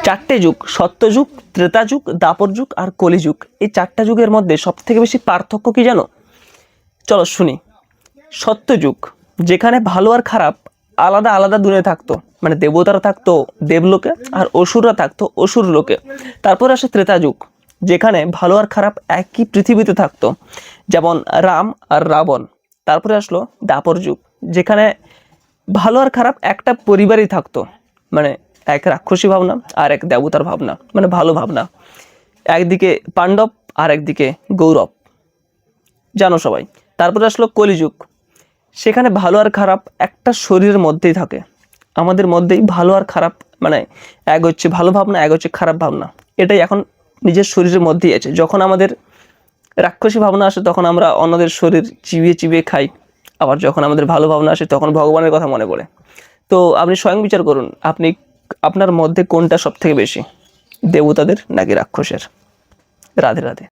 চারটে যুগ, সত্যযুগ, ত্রেতা যুগ, দাপর যুগ আর কলিযুগ, এই চারটা যুগের মধ্যে সবথেকে বেশি পার্থক্য কি জানো? চলো শুনি। সত্যযুগ, যেখানে ভালো আর খারাপ আলাদা আলাদা দূরে থাকতো, মানে দেবতারা থাকতো দেবলোকে আর অসুররা থাকতো অসুর লোকে। তারপর আসে ত্রেতা যুগ, যেখানে ভালো আর খারাপ একই পৃথিবীতে থাকতো, যেমন রাম আর রাবণ। তারপরে আসলো দাপর যুগ, যেখানে ভালো আর খারাপ একটা পরিবারই থাকতো, মানে এক রাক্ষসী ভাবনা আর এক দেবতার ভাবনা, মানে ভালো ভাবনা। একদিকে পাণ্ডব আর একদিকে গৌরব, জানো সবাই। তারপরে আসলো কলিযুগ, সেখানে ভালো আর খারাপ একটা শরীরের মধ্যেই থাকে, আমাদের মধ্যেই ভালো আর খারাপ, মানে এক হচ্ছে ভালো ভাবনা, এক হচ্ছে খারাপ ভাবনা, এটাই এখন নিজের শরীরের মধ্যেই আছে। যখন আমাদের রাক্ষসী ভাবনা আসে তখন আমরা অন্যদের শরীর চিবিয়ে চিবিয়ে খাই, আবার যখন আমাদের ভালো ভাবনা আসে তখন ভগবানের কথা মনে পড়ে। তো আপনি স্বয়ং বিচার করুন, আপনি আপনার মধ্যে কোনটা সব থেকে বেশি, দেবতাদের নাকি রাক্ষসের? রাধে রাধে।